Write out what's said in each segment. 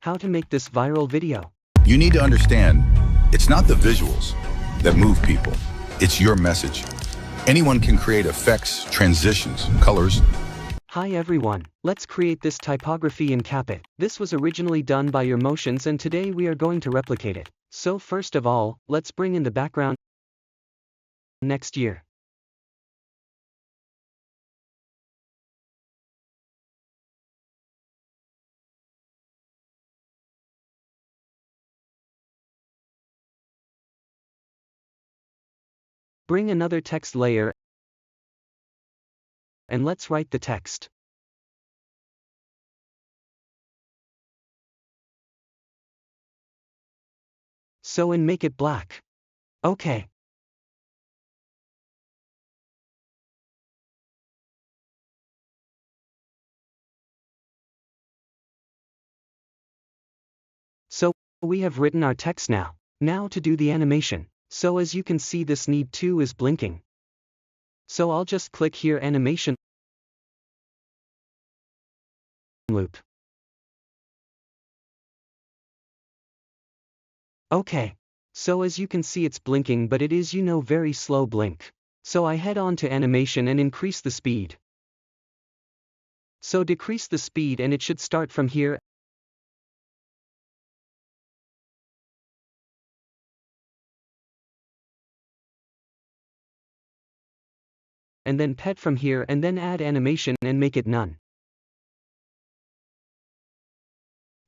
how to make this viral video. You need to understand, it's not the visuals that move people, it's your message. Anyone can create effects, transitions, colors. Hi everyone, let's create this typography in CapCut. This was originally done by your motions and today we are going to replicate it. So first of all, let's bring in the background next year. Bring another text layer and let's write the text. So and make it black. Okay. So we have written our text now. Now to do the animation. So as you can see this need to is blinking. So I'll just click here animation loop. Okay. So as you can see it's blinking but it is very slow blink. So I head on to animation and increase the speed. So decrease the speed and it should start from here. And then pet from here and then add animation and make it none.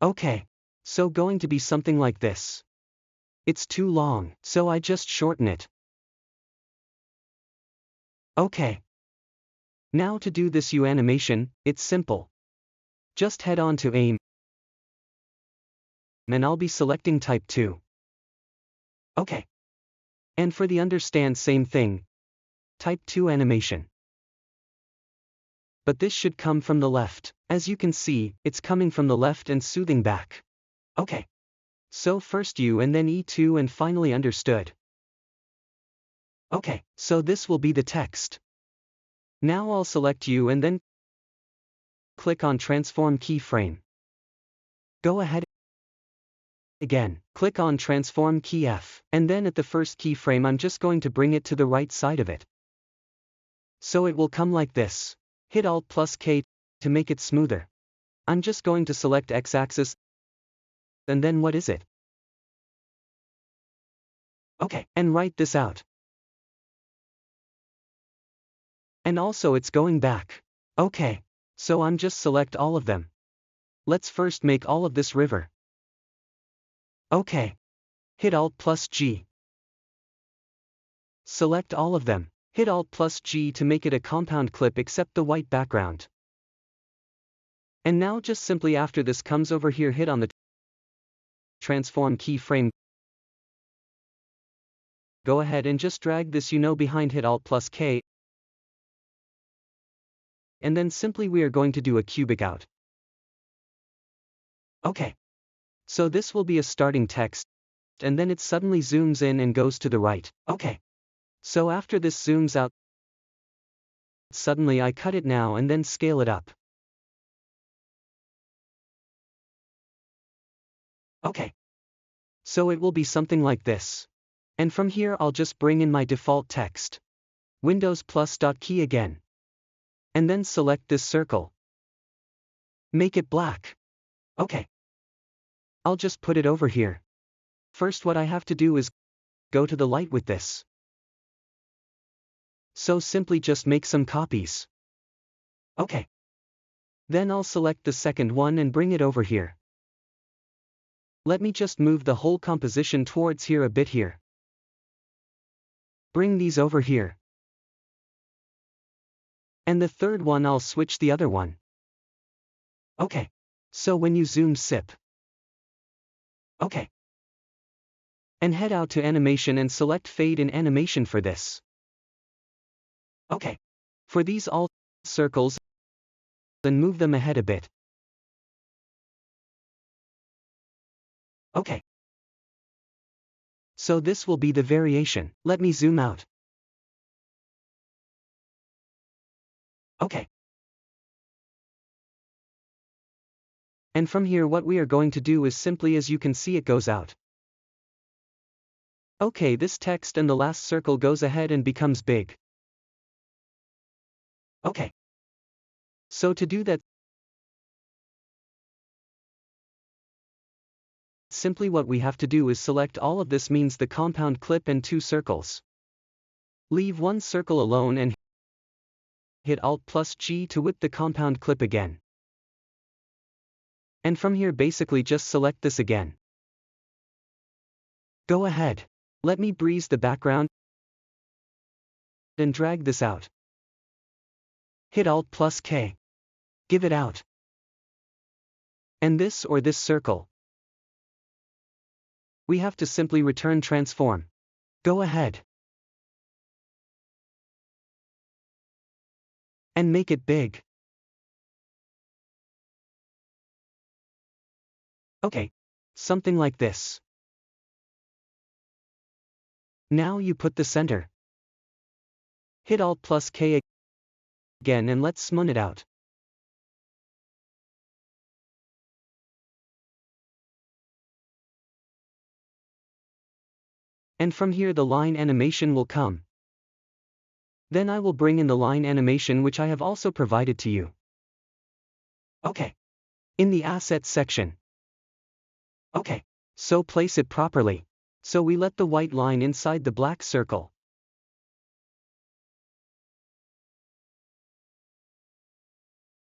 Okay. So going to be something like this. It's too long, so I just shorten it. Okay. Now to do this animation, it's simple. Just head on to aim. And I'll be selecting type 2. Okay. And for the understand same thing. Type 2 animation. But this should come from the left. As you can see, it's coming from the left and soothing back. Okay. So first U and then E2 and finally understood. Okay, so this will be the text. Now I'll select U and then click on Transform Keyframe. Go ahead. Again, click on Transform Key F, and then at the first keyframe I'm just going to bring it to the right side of it. So it will come like this. Hit Alt plus K to make it smoother. I'm just going to select X-axis. And then what is it? Okay, and write this out. And also it's going back. Okay, so I'm just select all of them. Let's first make all of this river. Okay. Hit Alt plus G. Select all of them. Hit Alt plus G to make it a compound clip except the white background. And now just simply after this comes over here hit on the transform keyframe. Go ahead and just drag this behind hit Alt plus K. And then simply we are going to do a cubic out. Okay. So this will be a starting text. And then it suddenly zooms in and goes to the right. Okay. So after this zooms out, suddenly I cut it now and then scale it up. Okay. So it will be something like this. And from here I'll just bring in my default text. Windows plus dot key again. And then select this circle. Make it black. Okay. I'll just put it over here. First what I have to do is go to the light with this. So simply just make some copies. Okay. Then I'll select the second one and bring it over here. Let me just move the whole composition towards here a bit here. Bring these over here. And the third one I'll switch the other one. Okay. So when you zoom sip. Okay. And head out to animation and select fade in animation for this. Okay. For these all circles, then move them ahead a bit. Okay. So this will be the variation. Let me zoom out. Okay. And from here what we are going to do is simply as you can see it goes out. Okay, this text and the last circle goes ahead and becomes big. Okay. So to do that, simply what we have to do is select all of this means the compound clip and 2 circles. Leave one circle alone and hit Alt plus G to whip the compound clip again. And from here basically just select this again. Go ahead. Let me breeze the background and drag this out. Hit Alt plus K. Give it out. And this or this circle. We have to simply return transform. Go ahead. And make it big. Okay. Something like this. Now you put the center. Hit Alt plus K again and let's smooth it out. And from here the line animation will come. Then I will bring in the line animation which I have also provided to you. Okay. In the assets section. Okay. So place it properly. So we let the white line inside the black circle.